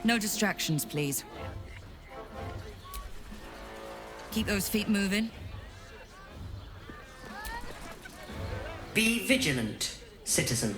No distractions, please. Keep those feet moving. Be vigilant, citizen.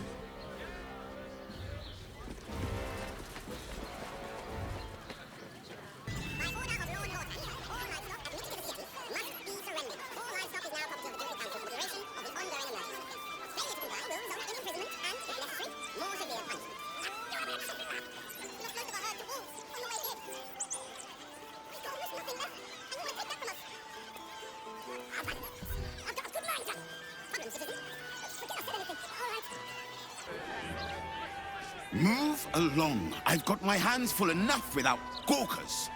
Move along. I've got my hands full enough without gawkers.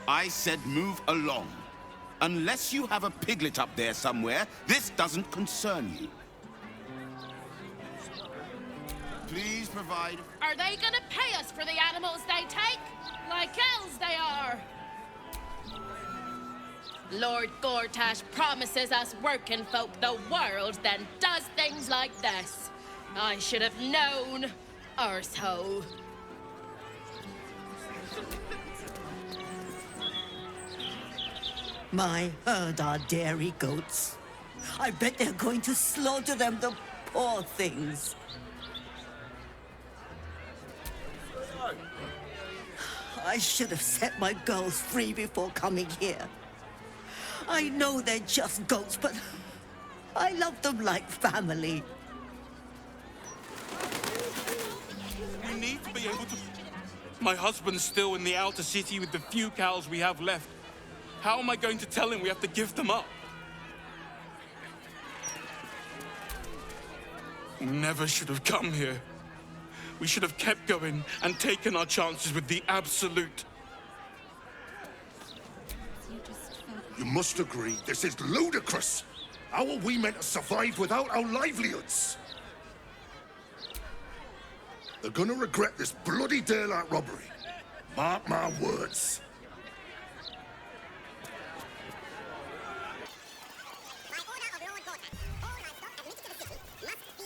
I said move along. Unless you have a piglet up there somewhere, this doesn't concern you. Please provide... Are they gonna pay us for the animals they take? Like elves they are! Lord Gortash promises us working folk the world, then does things like this. I should have known, or so. My herd are dairy goats. I bet they're going to slaughter them, the poor things. I should have set my girls free before coming here. I know they're just goats, but I love them like family. You need to be able to... My husband's still in the outer city with the few cows we have left. How am I going to tell him we have to give them up? We never should have come here. We should have kept going and taken our chances with the Absolute. You must agree, this is ludicrous. How are we meant to survive without our livelihoods? They're gonna regret this bloody daylight robbery. Mark my words.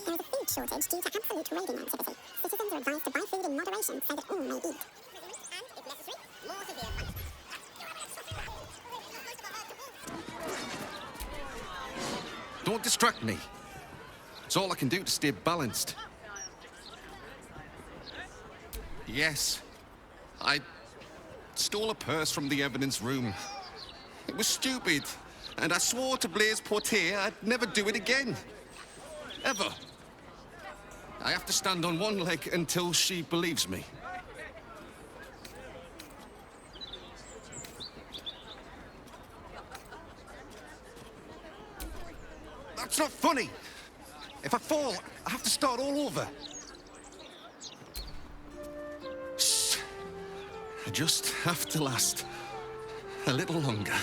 There is a food shortage due to absolute raiding activity. Citizens are advised to buy food in moderation so that all may eat. And, if necessary, more severe punishment. Don't distract me. It's all I can do to stay balanced. Yes, I stole a purse from the evidence room. It was stupid, and I swore to Blaise Portier I'd never do it again. Ever. I have to stand on one leg until she believes me. That's not funny. If I fall, I have to start all over. Shh. I just have to last a little longer.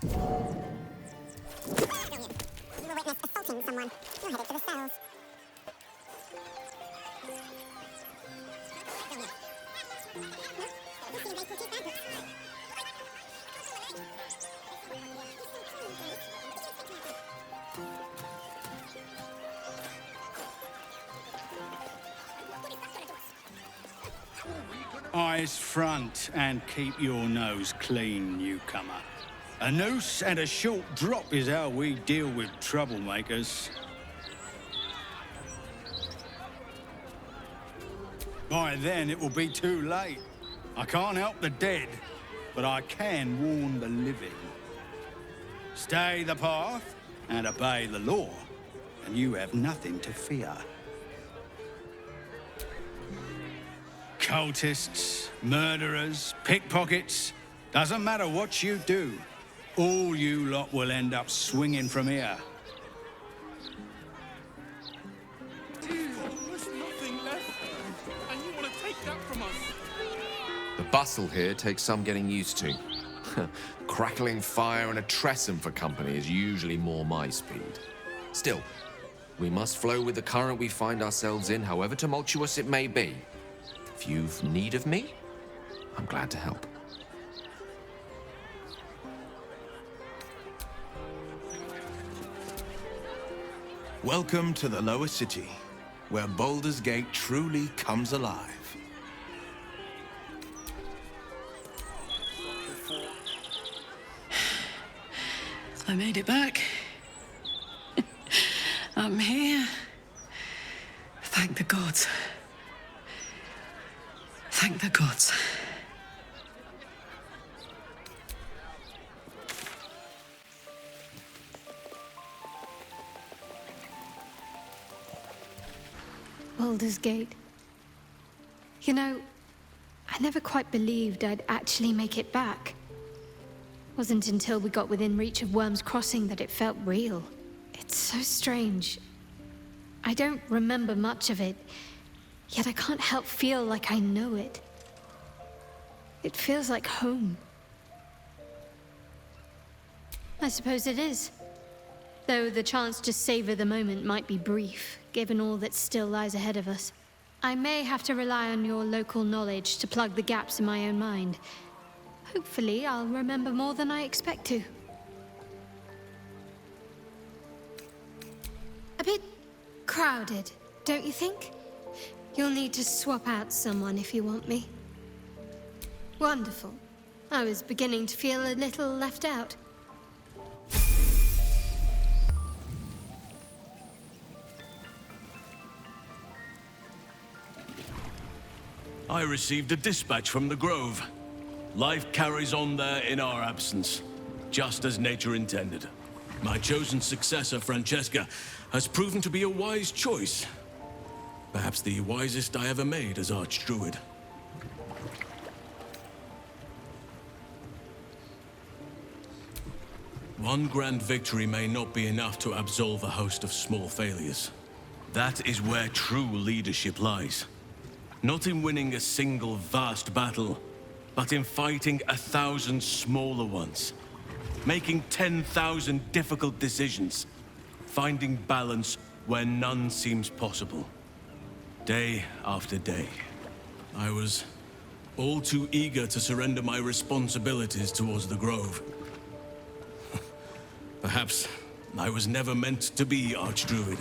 You were witness assaulting someone. You're headed to the cells. Eyes front and keep your nose clean, newcomer. A noose and a short drop is how we deal with troublemakers. By then, it will be too late. I can't help the dead, but I can warn the living. Stay the path and obey the law, and you have nothing to fear. Cultists, murderers, pickpockets, doesn't matter what you do. All you lot will end up swinging from here. There's nothing left, and you want to take that from us? The bustle here takes some getting used to. Crackling fire and a tresson for company is usually more my speed. Still, we must flow with the current we find ourselves in, however tumultuous it may be. If you've need of me, I'm glad to help. Welcome to the lower city, where Baldur's Gate truly comes alive. I made it back. I'm here. Thank the gods. Thank the gods. Baldur's Gate. You know, I never quite believed I'd actually make it back. Wasn't until we got within reach of Worm's Crossing that it felt real. It's so strange. I don't remember much of it, yet I can't help feel like I know it. It feels like home. I suppose it is. Though the chance to savor the moment might be brief, given all that still lies ahead of us. I may have to rely on your local knowledge to plug the gaps in my own mind. Hopefully, I'll remember more than I expect to. A bit crowded, don't you think? You'll need to swap out someone if you want me. Wonderful. I was beginning to feel a little left out. I received a dispatch from the Grove. Life carries on there in our absence, just as nature intended. My chosen successor, Francesca, has proven to be a wise choice. Perhaps the wisest I ever made as Archdruid. One grand victory may not be enough to absolve a host of small failures. That is where true leadership lies. Not in winning a single vast battle, but in fighting 1,000 smaller ones. Making 10,000 difficult decisions. Finding balance where none seems possible. Day after day. I was all too eager to surrender my responsibilities towards the Grove. Perhaps I was never meant to be Archdruid.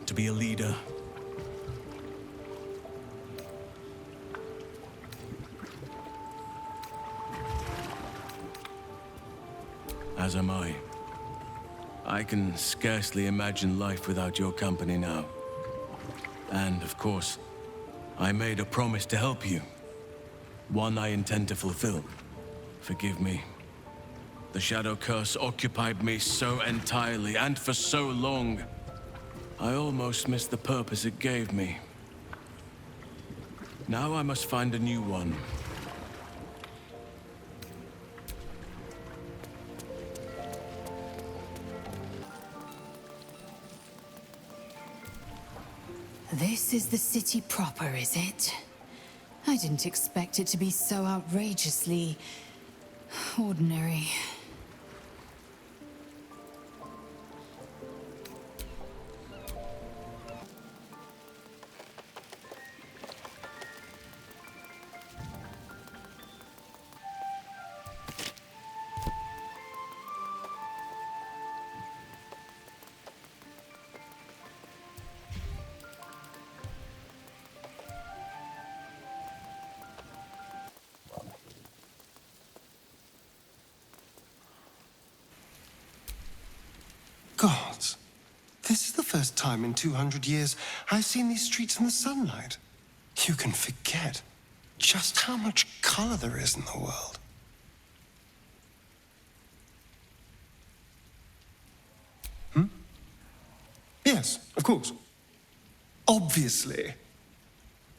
To be a leader. As am I. I can scarcely imagine life without your company now. And, of course, I made a promise to help you. One I intend to fulfill. Forgive me. The Shadow Curse occupied me so entirely, and for so long. I almost missed the purpose it gave me. Now I must find a new one. This is the city proper, is it? I didn't expect it to be so outrageously ordinary. Gods, this is the first time in 200 years I've seen these streets in the sunlight. You can forget just how much color there is in the world. Yes, of course. Obviously.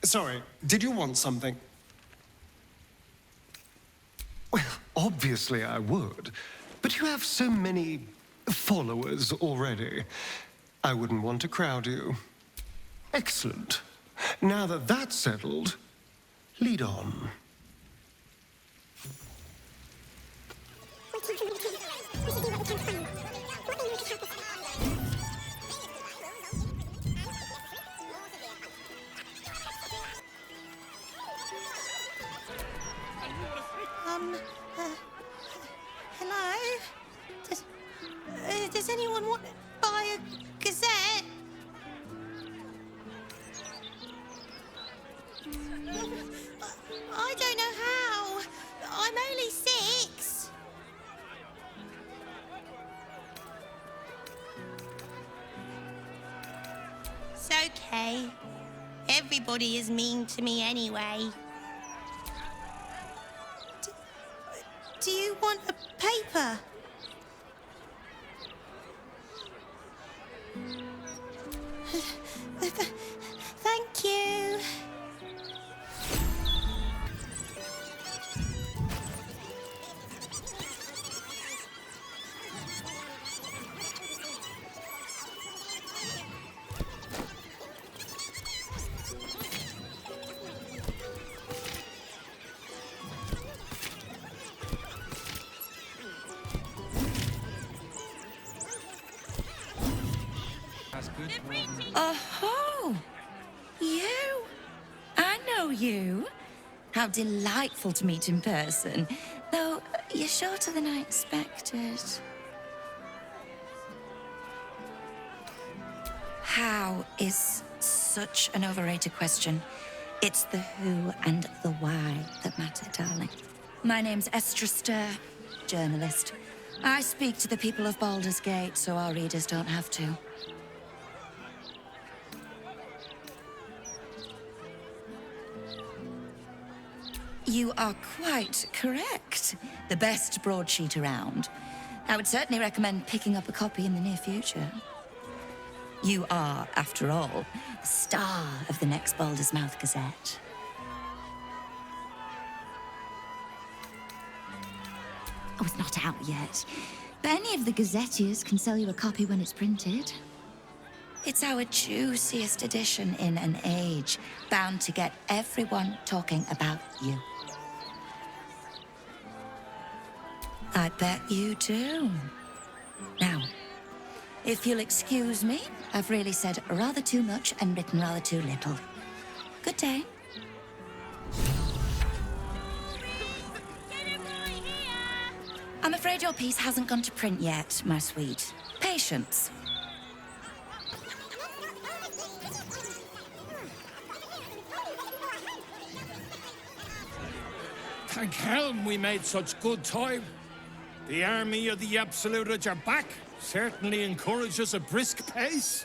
Sorry, did you want something? Well, obviously I would. But you have so many followers already. I wouldn't want to crowd you. Excellent. Now that that's settled, lead on. Hello? Does anyone want to buy a gazette? okay. Everybody is mean to me anyway. Do you want a paper? Thank you. Oh, you? I know you. How delightful to meet in person. Though, you're shorter than I expected. How is such an overrated question. It's the who and the why that matter, darling. My name's Estra Stir, journalist. I speak to the people of Baldur's Gate so our readers don't have to. You are quite correct. The best broadsheet around. I would certainly recommend picking up a copy in the near future. You are, after all, the star of the next Baldur's Mouth Gazette. Oh, it's not out yet. But any of the gazetteers can sell you a copy when it's printed. It's our juiciest edition in an age bound to get everyone talking about you. I bet you do. Now, if you'll excuse me, I've really said rather too much and written rather too little. Good day. I'm afraid your piece hasn't gone to print yet, my sweet. Patience. Thank Helm we made such good time. The army of the Absolute are back. Certainly encourages a brisk pace.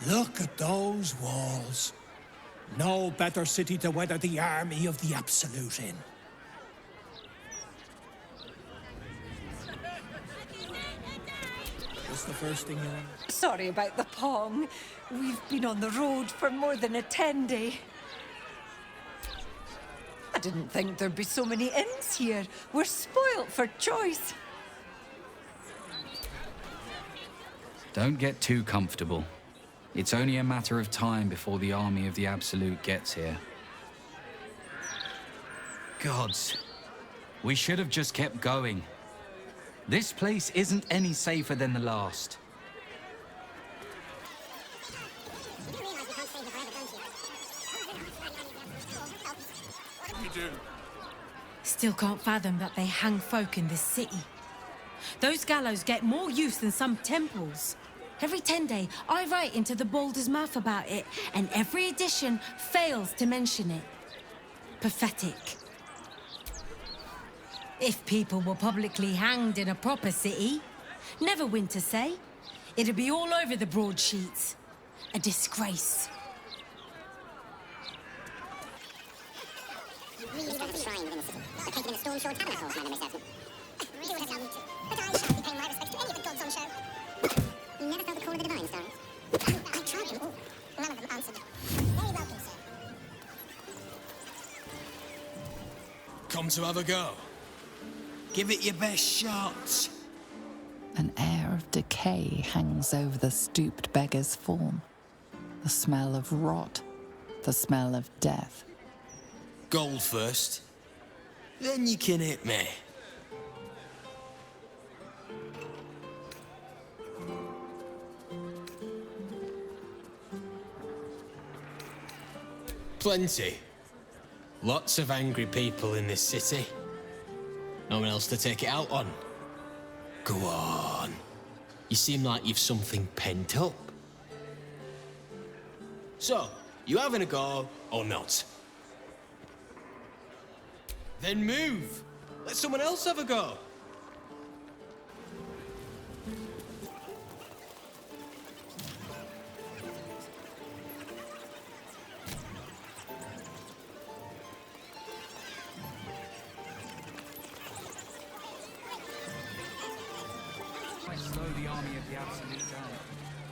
Look at those walls. No better city to weather the army of the Absolute in. What's the first thing you want? Sorry about the pong. We've been on the road for more than a 10-day. I didn't think there'd be so many inns here. We're spoilt for choice. Don't get too comfortable. It's only a matter of time before the army of the Absolute gets here. Gods, we should have just kept going. This place isn't any safer than the last. Still can't fathom that they hang folk in this city. Those gallows get more use than some temples. Every 10-day, I write into the Baldur's Mouth about it, and every edition fails to mention it. Pathetic. If people were publicly hanged in a proper city, never win to say, it'd be all over the broadsheets. A disgrace. Really want a shrine within the city. Located in the Storm Shore Tabernacle, my memory serves me. Really would have loved me to. But I shan't be paying my respects to any of the gods on show. You never felt the call of the divine, Starry? I tried them all. None of them answered. Very welcome, sir. Come to have a go. Give it your best shot. An air of decay hangs over the stooped beggar's form. The smell of rot, the smell of death. Gold first. Then you can hit me. Plenty. Lots of angry people in this city. No one else to take it out on. Go on. You seem like you've something pent up. So, you having a go or not? Then move. Let someone else have a go.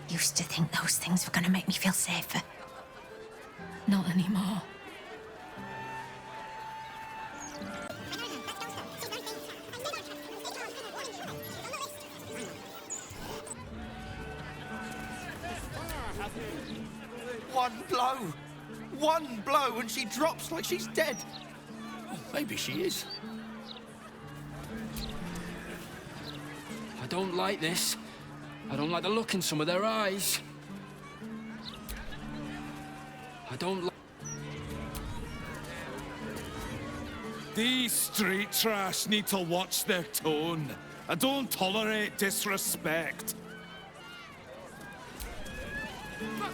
Used to think those things were gonna make me feel safer. Not anymore. One blow and she drops like she's dead. Oh, maybe she is. I don't like this. I don't like the look in some of their eyes. I don't like... These street trash need to watch their tone. I don't tolerate disrespect.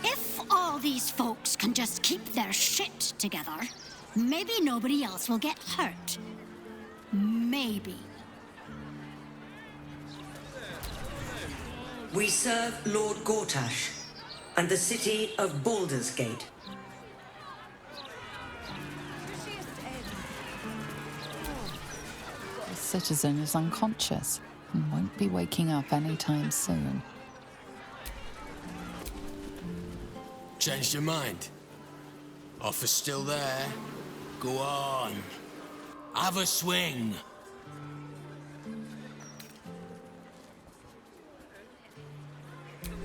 If all these folks can just keep their shit together, maybe nobody else will get hurt. Maybe. We serve Lord Gortash and the city of Baldur's Gate. The citizen is unconscious and won't be waking up anytime soon. Changed your mind? Offer's still there. Go on. Have a swing.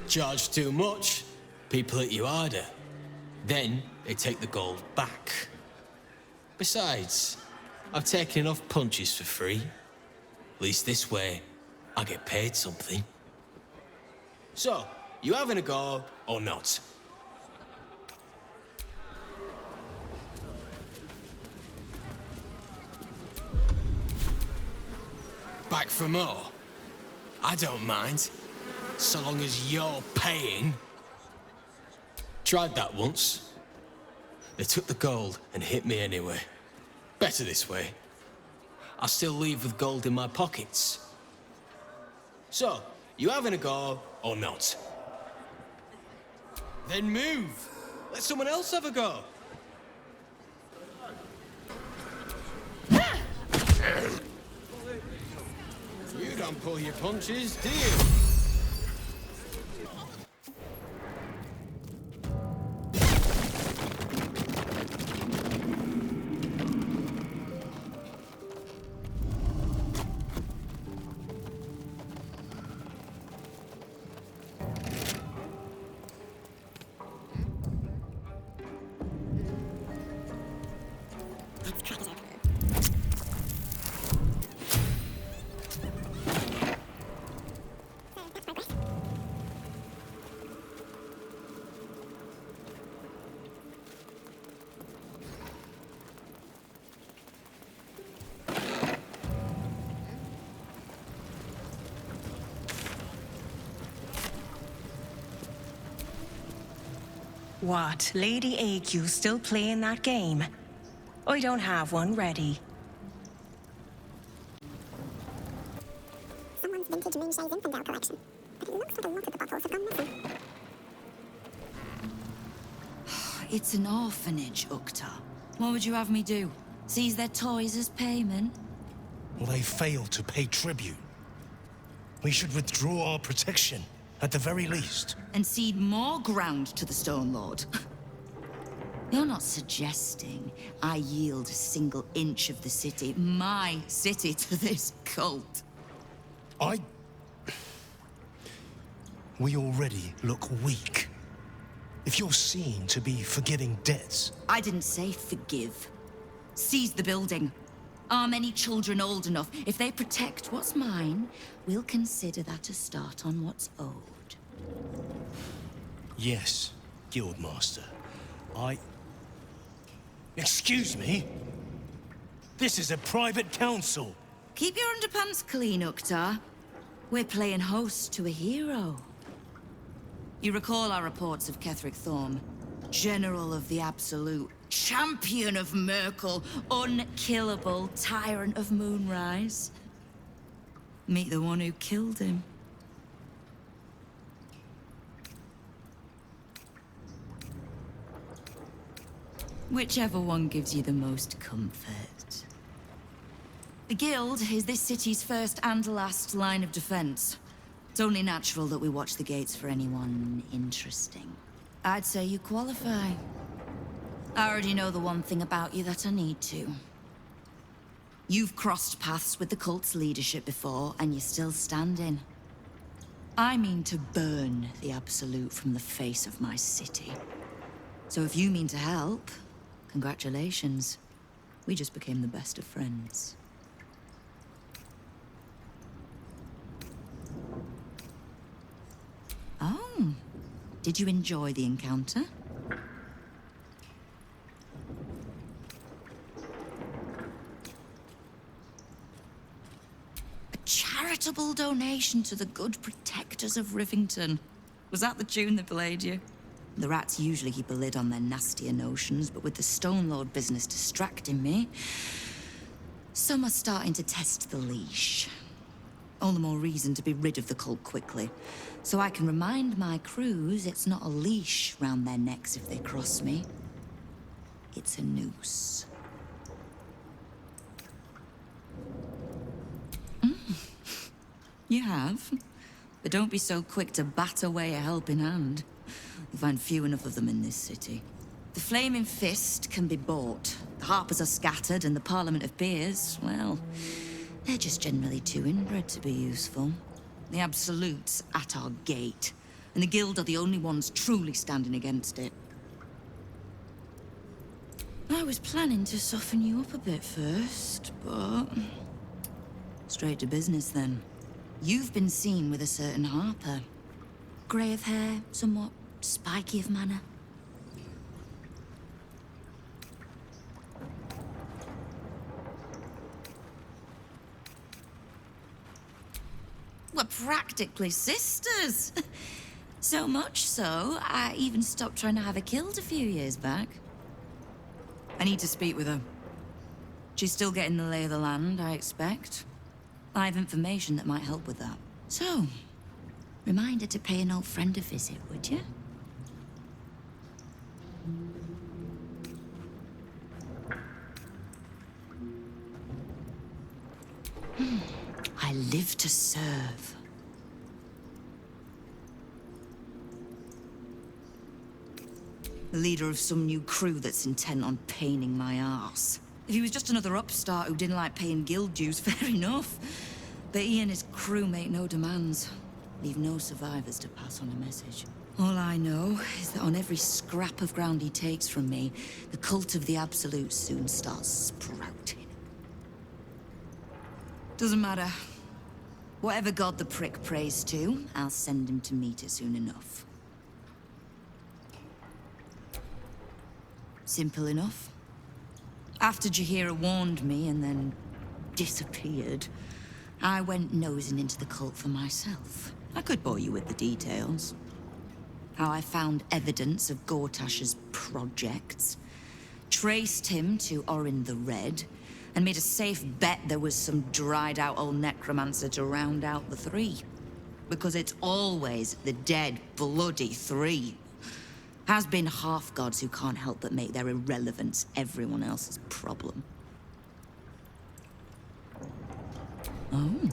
Charge too much, people hit you harder. Then they take the gold back. Besides, I've taken enough punches for free. At least this way, I get paid something. So, you having a go or not? Back for more? I don't mind. So long as you're paying. Tried that once. They took the gold and hit me anyway. Better this way. I'll still leave with gold in my pockets. So, you having a go or not? Then move. Let someone else have a go. You don't pull your punches, do you? What, Lady AQ still playing that game? I don't have one ready. Someone's vintage Moonshade's Infidel collection. But it looks like a lot of the bottles have gone missing. It's an orphanage, Ukta. What would you have me do? Seize their toys as payment? Well, they failed to pay tribute. We should withdraw our protection, at the very least. And cede more ground to the Stone Lord? You're not suggesting I yield a single inch of the city, my city, to this cult? We already look weak. If you're seen to be forgiving debts... I didn't say forgive. Seize the building. Are many children old enough? If they protect what's mine, we'll consider that a start on what's owed. Yes, Guildmaster. Excuse me? This is a private council. Keep your underpants clean, Uktar. We're playing host to a hero. You recall our reports of Ketheric Thorm, General of the Absolute, Champion of Merkel, unkillable Tyrant of Moonrise. Meet the one who killed him. Whichever one gives you the most comfort. The Guild is this city's first and last line of defense. It's only natural that we watch the gates for anyone interesting. I'd say you qualify. I already know the one thing about you that I need to. You've crossed paths with the cult's leadership before, and you're still standing. I mean to burn the Absolute from the face of my city. So if you mean to help, congratulations. We just became the best of friends. Oh, did you enjoy the encounter? A charitable donation to the good protectors of Rivington. Was that the tune that played you? The rats usually keep a lid on their nastier notions, but with the Stone Lord business distracting me, some are starting to test the leash. All the more reason to be rid of the cult quickly, so I can remind my crews it's not a leash round their necks if they cross me. It's a noose. You have, but don't be so quick to bat away a helping hand. You'll find few enough of them in this city. The Flaming Fist can be bought. The Harpers are scattered, and the Parliament of Peers, well, they're just generally too inbred to be useful. The Absolute's at our gate, and the Guild are the only ones truly standing against it. I was planning to soften you up a bit first, but... straight to business then. You've been seen with a certain Harper. Grey of hair, somewhat spiky of manner. We're practically sisters. So much so, I even stopped trying to have her killed a few years back. I need to speak with her. She's still getting the lay of the land, I expect. I have information that might help with that. So, reminder to pay an old friend a visit, would you? I live to serve. The leader of some new crew that's intent on paining my arse. If he was just another upstart who didn't like paying guild dues, fair enough. But he and his crew make no demands. Leave no survivors to pass on a message. All I know is that on every scrap of ground he takes from me, the cult of the Absolute soon starts sprouting. Doesn't matter. Whatever god the prick prays to, I'll send him to meet it soon enough. Simple enough. After Jaheira warned me and then disappeared, I went nosing into the cult for myself. I could bore you with the details. How I found evidence of Gortash's projects, traced him to Orin the Red, and made a safe bet there was some dried-out old necromancer to round out the three. Because it's always the dead, bloody three. Has been half-gods who can't help but make their irrelevance everyone else's problem. Oh.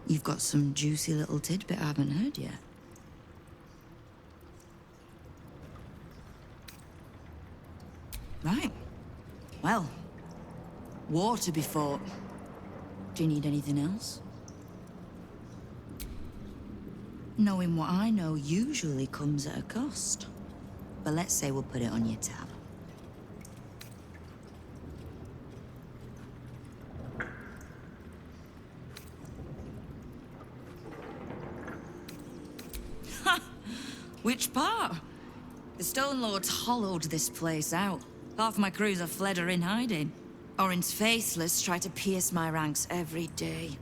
You've got some juicy little tidbit I haven't heard yet. Right. Well, war to be fought. Do you need anything else? Knowing what I know usually comes at a cost. But let's say we'll put it on your tab. Ha! Which part? The Stone Lords hollowed this place out. Half my crews have fled or in hiding. Orin's faceless try to pierce my ranks every day,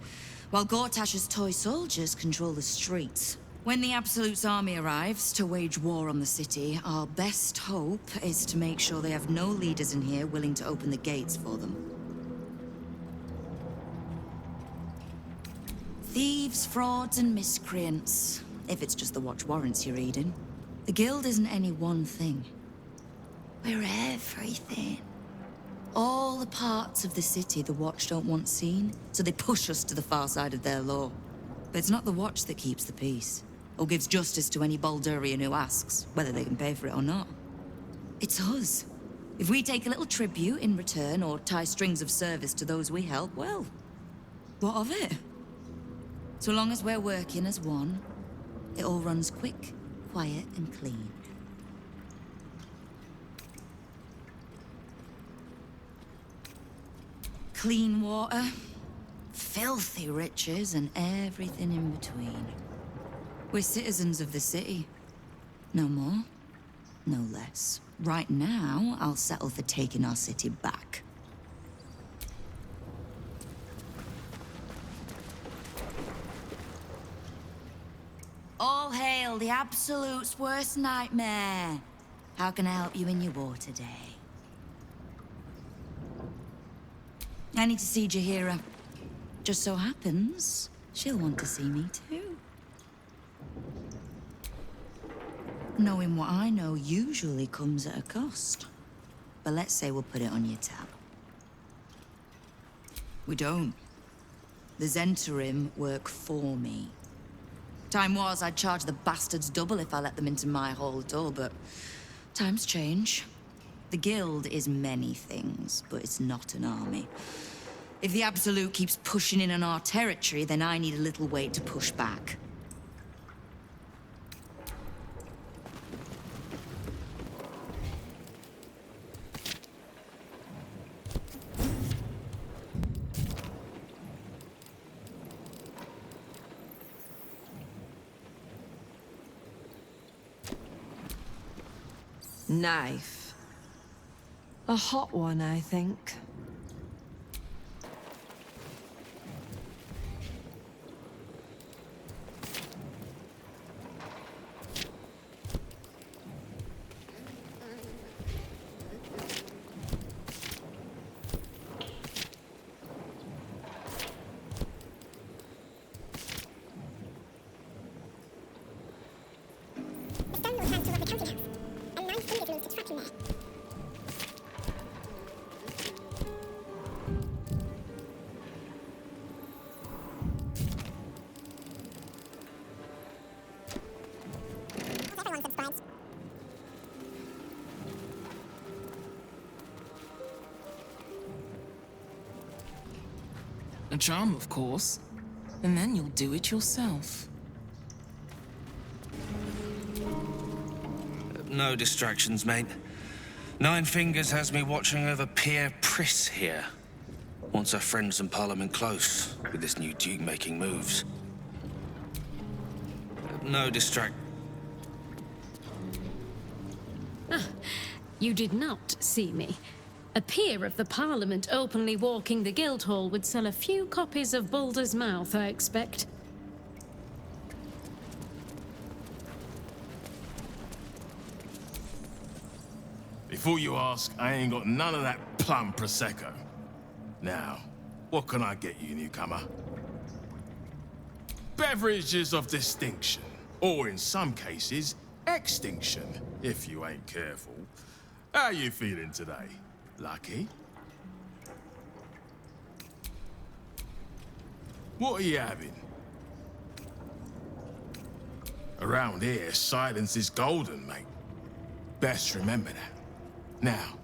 while Gortash's toy soldiers control the streets. When the Absolute's army arrives to wage war on the city, our best hope is to make sure they have no leaders in here willing to open the gates for them. Thieves, frauds, and miscreants, if it's just the watch warrants you're reading. The Guild isn't any one thing. We're everything. All the parts of the city the Watch don't want seen, so they push us to the far side of their law. But it's not the watch that keeps the peace, or gives justice to any Baldurian who asks, whether they can pay for it or not. It's us. If we take a little tribute in return, or tie strings of service to those we help, well, what of it? So long as we're working as one, it all runs quick, quiet, and clean. Clean water, filthy riches, and everything in between. We're citizens of the city. No more, no less. Right now, I'll settle for taking our city back. All hail the Absolute's worst nightmare. How can I help you in your war today? I need to see Jaheira. Just so happens, she'll want to see me too. Knowing what I know usually comes at a cost. But let's say we'll put it on your tab. We don't. The Zentarim work for me. Time was I'd charge the bastards double if I let them into my hall at all, but times change. The Guild is many things, but it's not an army. If the Absolute keeps pushing in on our territory, then I need a little weight to push back. Knife. A hot one, I think. A charm, of course. And then you'll do it yourself. No distractions, mate. Nine Fingers has me watching over Pierre Priss here. Wants her friends in Parliament close with this new Duke making moves. No distract... You did not see me. A peer of the Parliament openly walking the Guildhall would sell a few copies of Baldur's Mouth, I expect. Before you ask, I ain't got none of that plum Prosecco. Now, what can I get you, newcomer? Beverages of distinction, or in some cases, extinction, if you ain't careful. How you feeling today? Lucky? What are you having? Around here, silence is golden, mate. Best remember that. Now,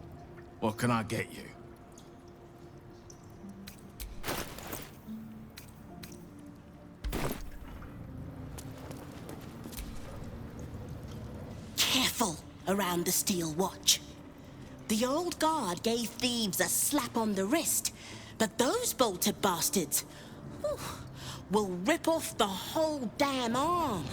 what can I get you? Careful around the steel watch. The old guard gave thieves a slap on the wrist, but those bolted bastards will rip off the whole damn arm.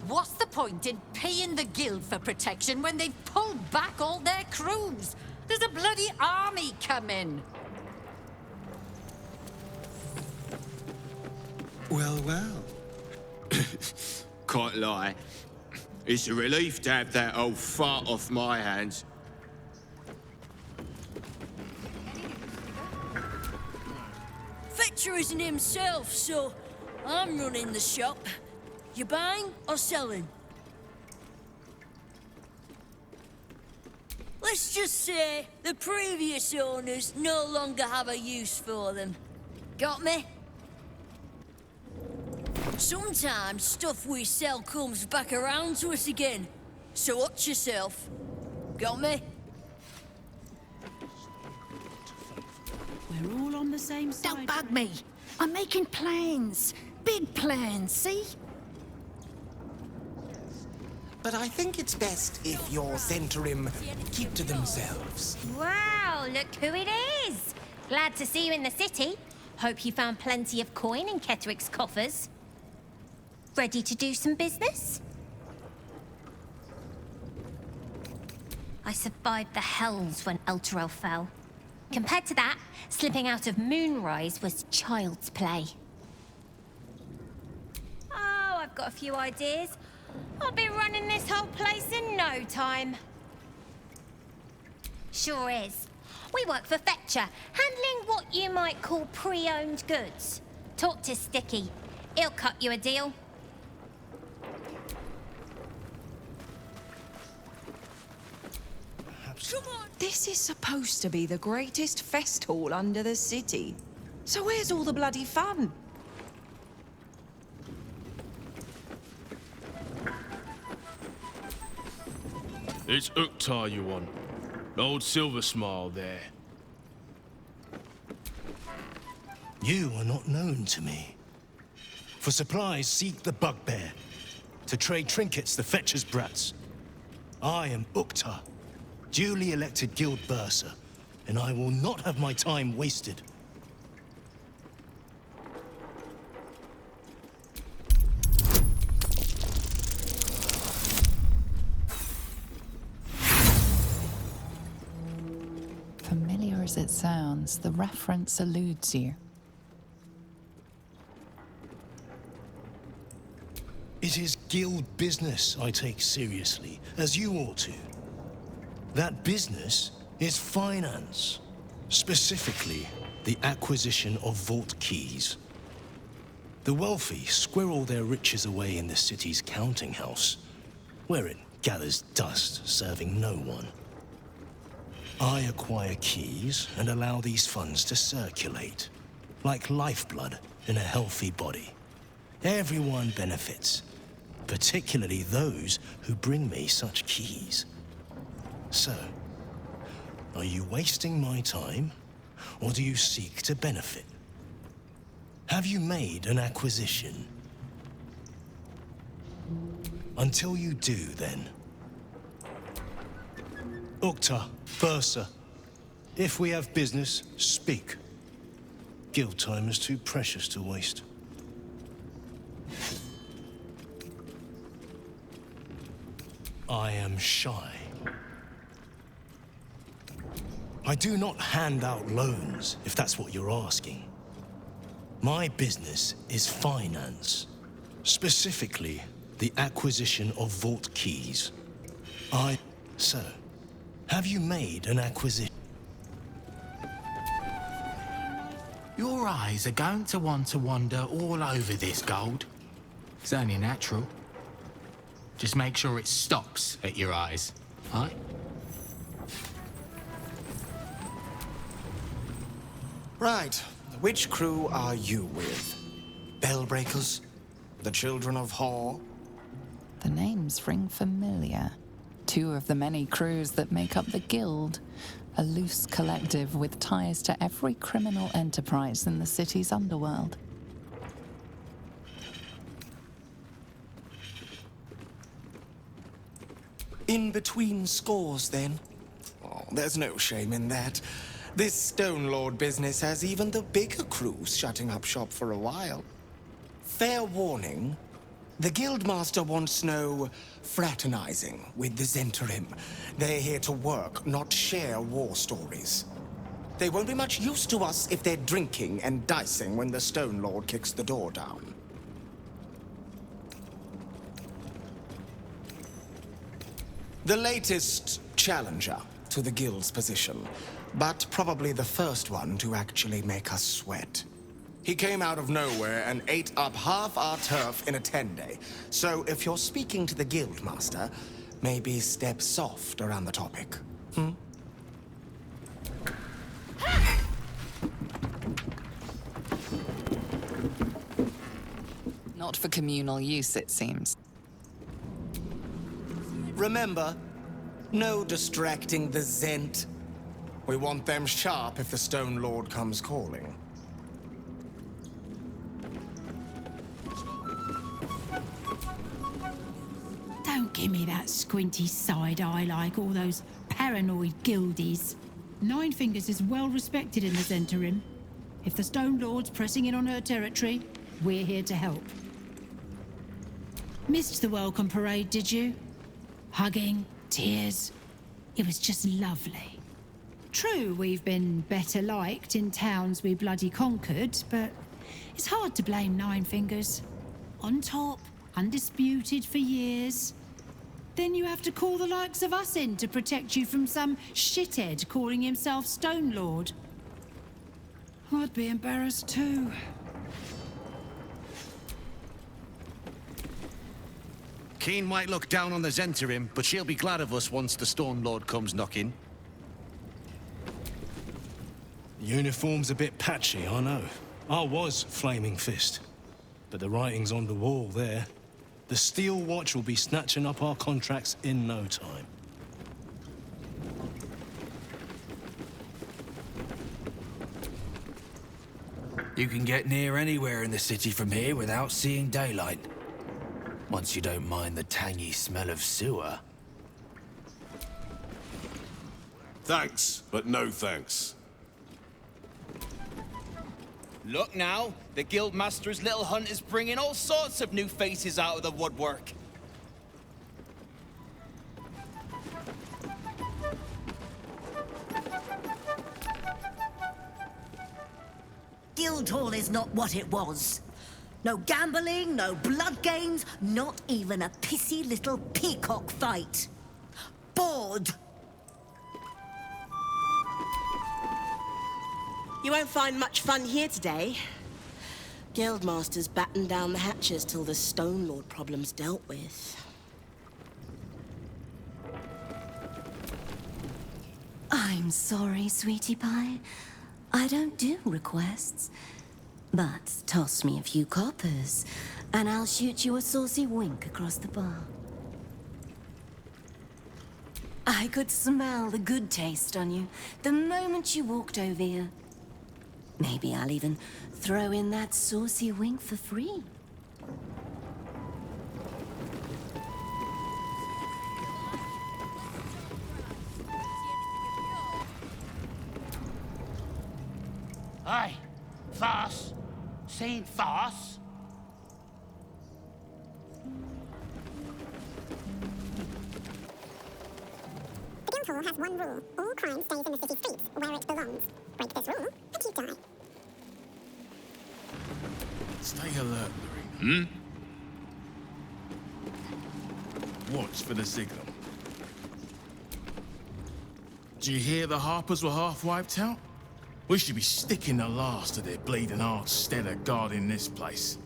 What's the point in paying the Guild for protection when they've pulled back all their crews? There's a bloody army coming. Well, well. Can't lie. It's a relief to have that old fart off my hands. Victor isn't himself, so I'm running the shop. You buying or selling? Let's just say the previous owners no longer have a use for them. Got me? Sometimes stuff we sell comes back around to us again. So watch yourself. Got me? We're all on the same side. Don't bug me. I'm making plans. Big plans, see? But I think it's best if your Zentarim keep to themselves. Wow, look who it is! Glad to see you in the city. Hope you found plenty of coin in Ketteric's coffers. Ready to do some business? I survived the hells when Elturel fell. Compared to that, slipping out of Moonrise was child's play. Oh, I've got a few ideas. I'll be running this whole place in no time. Sure is. We work for Fetcher, handling what you might call pre-owned goods. Talk to Sticky. He'll cut you a deal. This is supposed to be the greatest fest hall under the city. So where's all the bloody fun? It's Uktar you want. Old Silver Smile there. You are not known to me. For supplies, seek the Bugbear. To trade trinkets, the Fetcher's brats. I am Uktar, duly elected guild bursar, and I will not have my time wasted. Familiar as it sounds, the reference eludes you. It is guild business I take seriously, as you ought to. That business is finance. Specifically, the acquisition of vault keys. The wealthy squirrel their riches away in the city's counting house, where it gathers dust, serving no one. I acquire keys and allow these funds to circulate, like lifeblood in a healthy body. Everyone benefits, particularly those who bring me such keys. So, are you wasting my time, or do you seek to benefit? Have you made an acquisition? Until you do, then. Uktar, bursar, if we have business, speak. Guild time is too precious to waste. I am shy. I do not hand out loans, if that's what you're asking. My business is finance. Specifically, the acquisition of vault keys. So, have you made an acquisition? Your eyes are going to want to wander all over this gold. It's only natural. Just make sure it stops at your eyes, aye? Right. Which crew are you with? Bellbreakers? The Children of Hor? The names ring familiar. Two of the many crews that make up the Guild, a loose collective with ties to every criminal enterprise in the city's underworld. In between scores, then? Oh, there's no shame in that. This Stone Lord business has even the bigger crews shutting up shop for a while. Fair warning, the Guildmaster wants no fraternizing with the Zentarim. They're here to work, not share war stories. They won't be much use to us if they're drinking and dicing when the Stone Lord kicks the door down. The latest challenger to the Guild's position, but probably the first one to actually make us sweat. He came out of nowhere and ate up half our turf in a 10-day. So if you're speaking to the Guildmaster, maybe step soft around the topic. Not for communal use, it seems. Remember, no distracting the Zent. We want them sharp if the Stone Lord comes calling. Don't give me that squinty side eye like all those paranoid guildies. Nine Fingers is well respected in the Zentarim. If the Stone Lord's pressing in on her territory, we're here to help. Missed the welcome parade, did you? Hugging, tears. It was just lovely. True, we've been better liked in towns we bloody conquered, but it's hard to blame Nine Fingers. On top, undisputed for years. Then you have to call the likes of us in to protect you from some shithead calling himself Stone Lord. I'd be embarrassed too. Keen might look down on the Zentarim, but she'll be glad of us once the Stone Lord comes knocking. The uniform's a bit patchy, I know. I was Flaming Fist. But the writing's on the wall there. The Steel Watch will be snatching up our contracts in no time. You can get near anywhere in the city from here without seeing daylight. Once you don't mind the tangy smell of sewer. Thanks, but no thanks. Look now, the Guildmaster's little hunt is bringing all sorts of new faces out of the woodwork. Guildhall is not what it was. No gambling, no blood games, not even a pissy little peacock fight. Bored. You won't find much fun here today. Guildmaster's battened down the hatches till the Stone Lord problem's dealt with. I'm sorry, sweetie pie. I don't do requests. But toss me a few coppers, and I'll shoot you a saucy wink across the bar. I could smell the good taste on you the moment you walked over here. Maybe I'll even throw in that saucy wink for free. Hey, Farce. Seen Farce? The Guildhall has one rule. All crime stays in the city streets, where it belongs. Break this rule, and you die. Stay alert, Lorraine. Watch for the signal. Do you hear the Harpers were half wiped out? We should be sticking the last of their bleeding hearts instead of guarding this place.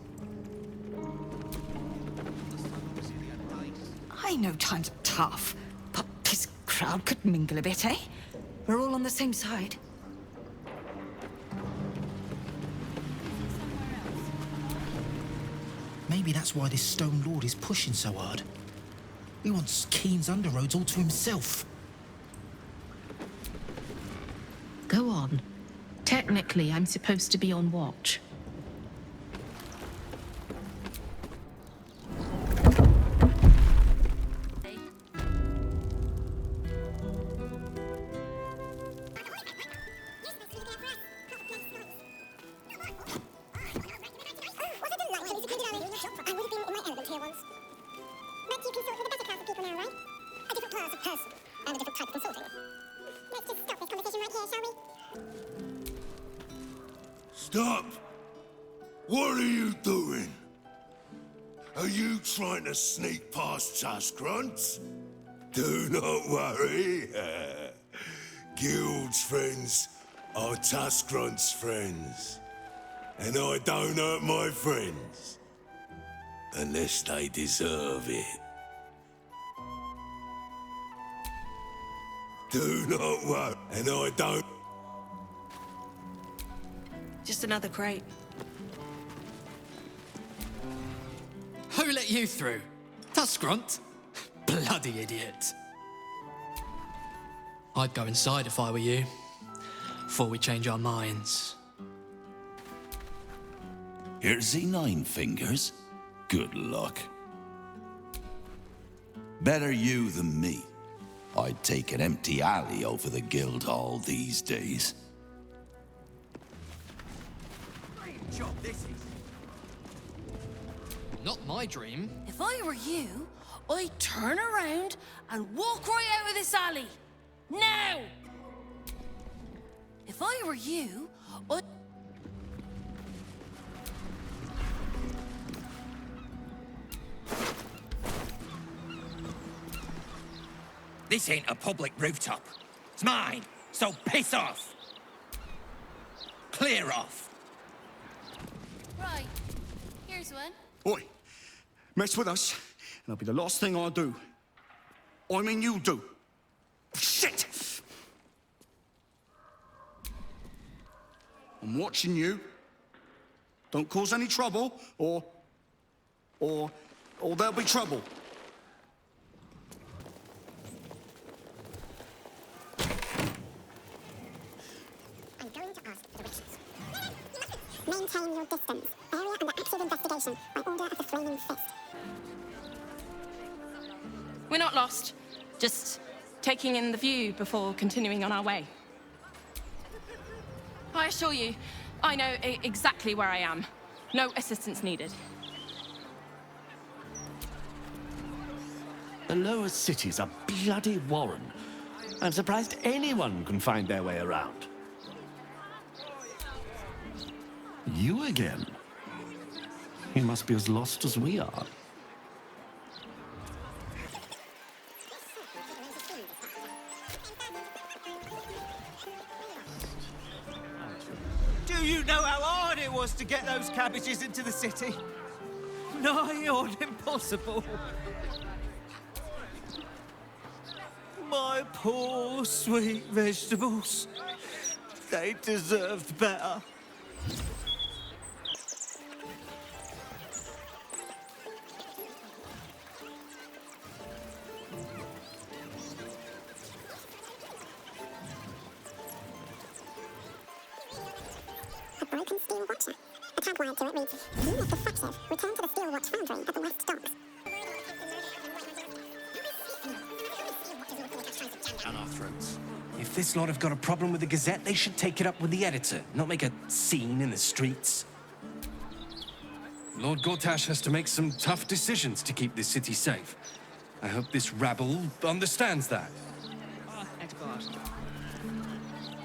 I know times are tough, but this crowd could mingle a bit, eh? We're all on the same side. Maybe that's why this Stone Lord is pushing so hard. He wants Keen's underroads all to himself. Go on. Technically, I'm supposed to be on watch. Stop! What are you doing? Are you trying to sneak past Tuskgrunts? Do not worry. Guild's friends are Tuskgrunts' friends. And I don't hurt my friends. Unless they deserve it. Do not worry, and I don't... Just another crate. Who let you through? Tuskrunt? Bloody idiot. I'd go inside if I were you, before we change our minds. Here's the 9 fingers. Good luck. Better you than me. I'd take an empty alley over the Guildhall these days. Job this is. Not my dream. If I were you, I'd turn around and walk right out of this alley. Now! If I were you, I'd... This ain't a public rooftop. It's mine, so piss off. Clear off. Right. Here's one. Oi, mess with us, and it'll be the last thing I do. I mean you do. Shit! I'm watching you. Don't cause any trouble, or there'll be trouble. I'm going to ask for the wishes. Maintain your distance. Area under active investigation by order of the Flaming Fist. We're not lost. Just taking in the view before continuing on our way. I assure you, I know exactly where I am. No assistance needed. The lower city's a bloody warren. I'm surprised anyone can find their way around. You again? You must be as lost as we are. Do you know how hard it was to get those cabbages into the city? Nigh on impossible. My poor sweet vegetables. They deserved better. A broken steel watcher. A tag wired to it reads, unit defective. Return to the steel watch foundry at the west docks. Down our throats. If this lot have got a problem with the Gazette, they should take it up with the editor, not make a scene in the streets. Lord Gortash has to make some tough decisions to keep this city safe. I hope this rabble understands that.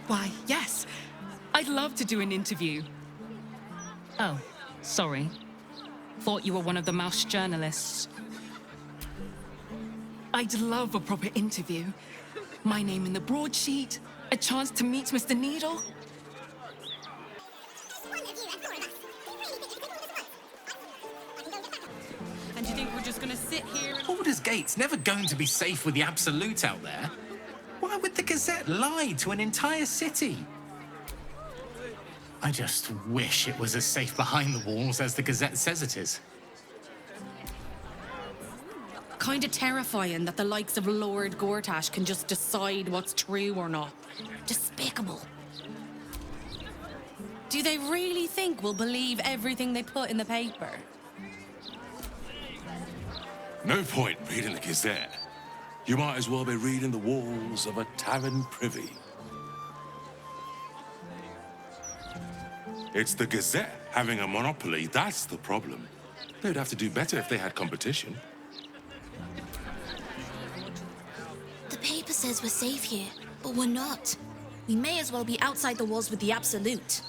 Why, yes. I'd love to do an interview. Oh, sorry. Thought you were one of the mouse journalists. I'd love a proper interview. My name in the broadsheet, a chance to meet Mr. Needle. And you think we're just gonna sit here and... Baldur's Gate's never going to be safe with the Absolute out there. Why would the Gazette lie to an entire city? I just wish it was as safe behind the walls as the Gazette says it is. Kinda terrifying that the likes of Lord Gortash can just decide what's true or not. Despicable. Do they really think we'll believe everything they put in the paper? No point reading the Gazette. You might as well be reading the walls of a tavern privy. It's the Gazette having a monopoly, that's the problem. They'd have to do better if they had competition. The paper says we're safe here, but we're not. We may as well be outside the walls with the Absolute.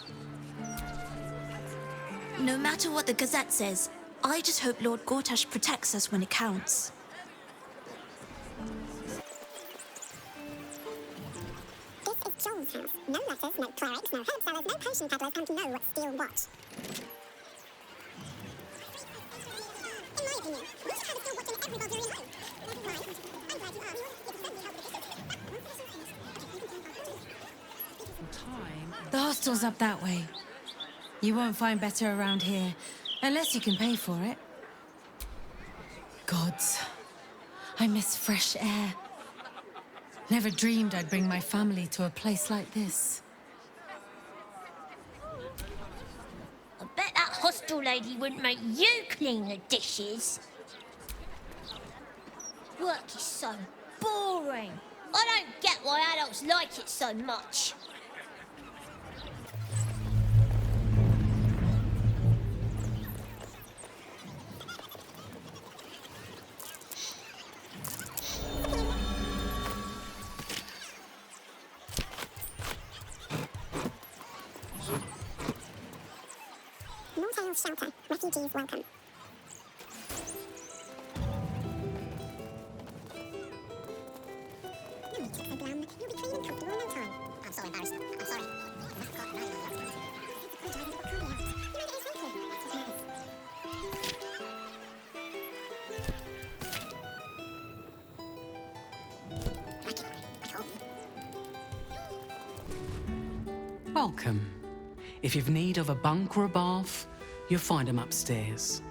No matter what the Gazette says, I just hope Lord Gortash protects us when it counts. This is Joel's house. No letters, no clerics, no herb sellers, no potion peddlers, and no steel watch. In my opinion, we should have a steel watch in every Bulgarian home. Never mind. I'm glad you asked. You can certainly help with the business. hostel's up that way. You won't find better around here, unless you can pay for it. Gods, I miss fresh air. Never dreamed I'd bring my family to a place like this. I bet that hostel lady wouldn't make you clean the dishes. Work is so boring. I don't get why adults like it so much. Motel's shelter. Refugees welcome. You'll be clean and comfortable in no time. I'm so embarrassed. I'm sorry. Welcome. If you've need of a bunk or a bath, you'll find them upstairs.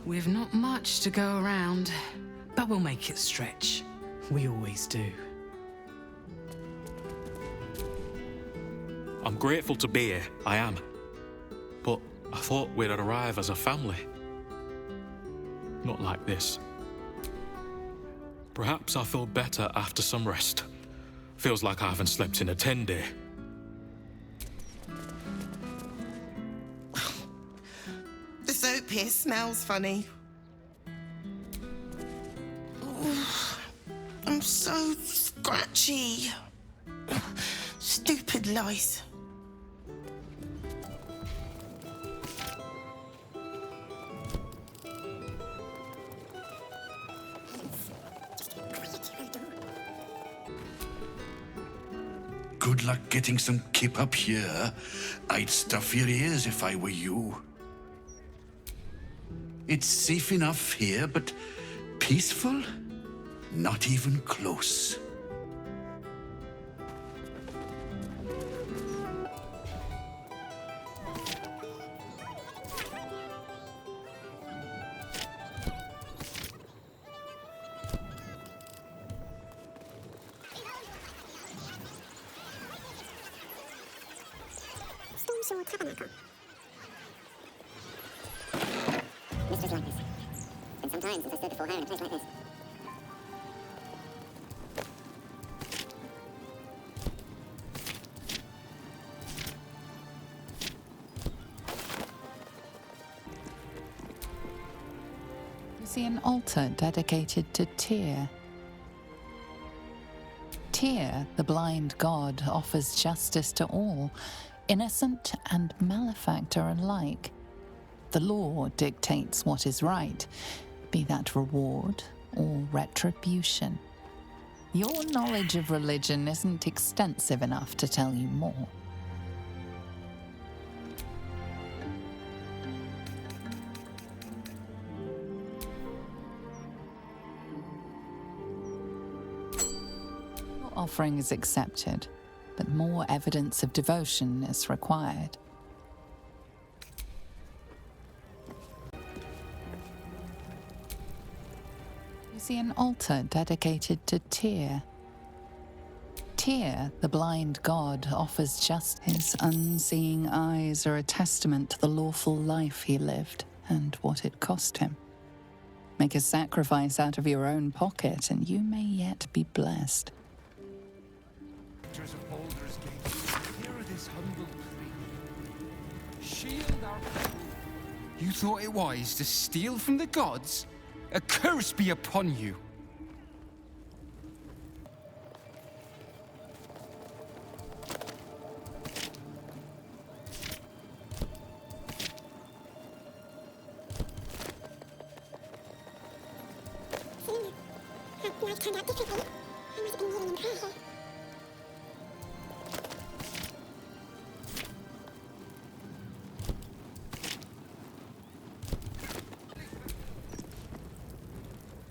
We've not much to go around, but we'll make it stretch. We always do. I'm grateful to be here, I am. But I thought we'd arrive as a family. Not like this. Perhaps I feel better after some rest. Feels like I haven't slept in a 10-day. The soap here smells funny. I'm so scratchy. Stupid lice. Good luck getting some kip up here. I'd stuff your ears if I were you. It's safe enough here, but peaceful? Not even close. Tabernacle. Mistress like this. Been some time since I stood before her in a place like this. You see an altar dedicated to Tyr. Tyr, the blind god, offers justice to all, innocent and malefactor alike. The law dictates what is right, be that reward or retribution. Your knowledge of religion isn't extensive enough to tell you more. Your offering is accepted, but more evidence of devotion is required. You see an altar dedicated to Tyr. Tyr, the blind god, offers just his unseeing eyes are a testament to the lawful life he lived and what it cost him. Make a sacrifice out of your own pocket and you may yet be blessed. Of Baldur's Gate, hear this humble plea. Shield our people. You thought it wise to steal from the gods? A curse be upon you. Life turned out differently. I must have been kneeling in prayer here.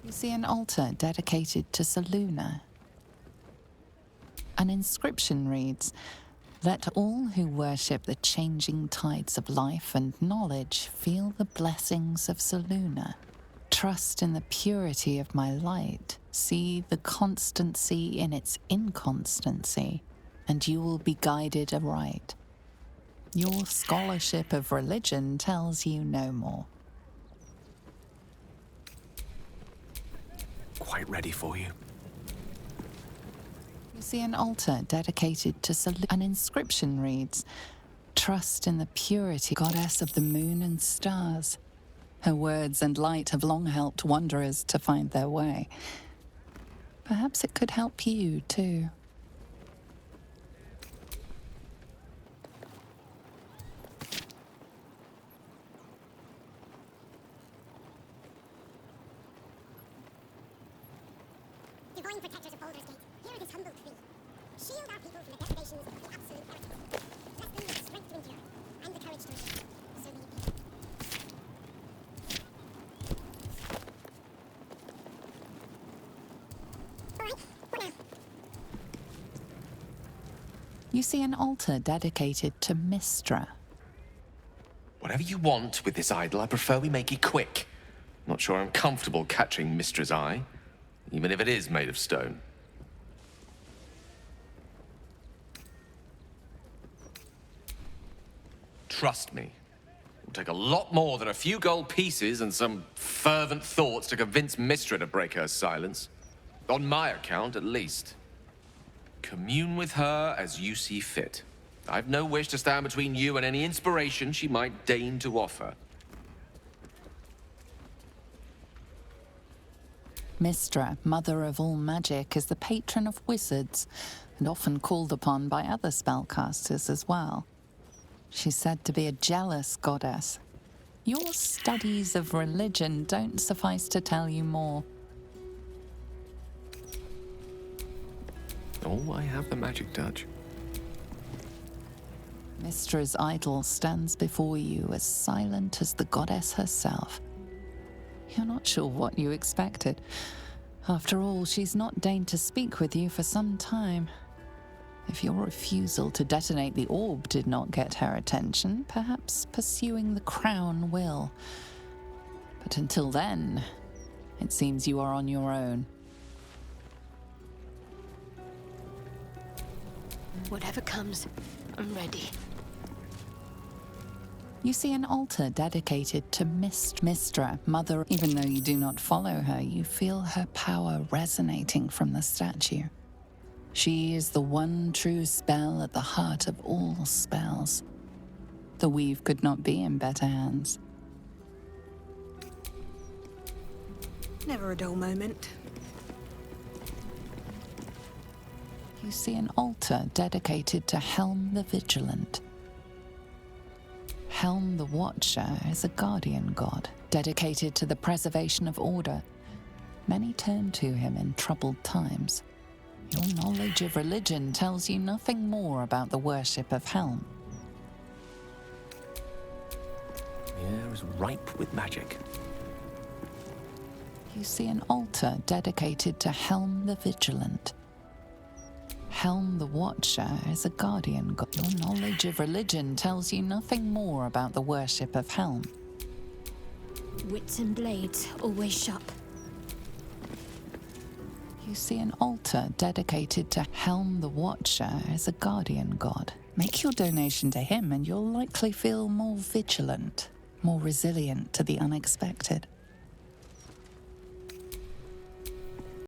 You see an altar dedicated to Saluna. An inscription reads, "Let all who worship the changing tides of life and knowledge feel the blessings of Selûne. Trust in the purity of my light. See the constancy in its inconstancy, and you will be guided aright. Your scholarship of religion tells you no more." Quite ready for you. You see an altar dedicated to Selûne. An inscription reads, "Trust in the purity, goddess of the moon and stars. Her words and light have long helped wanderers to find their way. Perhaps it could help you, too." Divine protectors of Baldur's Gate, hear this humble plea. Shield our people from the depredations of the absolute heretics. Bless them with the strength to endure, and the courage to endure. So may it be. Alright, what now? You see an altar dedicated to Mystra. Whatever you want with this idol, I prefer we make it quick. Not sure I'm comfortable catching Mystra's eye, even if it is made of stone. Trust me, it'll take a lot more than a few gold pieces and some fervent thoughts to convince Mystra to break her silence. On my account, at least. Commune with her as you see fit. I've no wish to stand between you and any inspiration she might deign to offer. Mystra, mother of all magic, is the patron of wizards, and often called upon by other spellcasters as well. She's said to be a jealous goddess. Your studies of religion don't suffice to tell you more. Oh, I have the magic touch. Mystra's idol stands before you as silent as the goddess herself. You're not sure what you expected. After all, she's not deigned to speak with you for some time. If your refusal to detonate the orb did not get her attention, perhaps pursuing the crown will. But until then, it seems you are on your own. Whatever comes, I'm ready. You see an altar dedicated to Mystra, mother. Even though you do not follow her, you feel her power resonating from the statue. She is the one true spell at the heart of all spells. The weave could not be in better hands. Never a dull moment. You see an altar dedicated to Helm the Vigilant. Helm the Watcher is a guardian god, dedicated to the preservation of order. Many turn to him in troubled times. Your knowledge of religion tells you nothing more about the worship of Helm. The air is ripe with magic. You see an altar dedicated to Helm the Vigilant. Helm the Watcher is a guardian god. Your knowledge of religion tells you nothing more about the worship of Helm. Wits and blades always sharp. You see an altar dedicated to Helm the Watcher is a guardian god. Make your donation to him and you'll likely feel more vigilant, more resilient to the unexpected.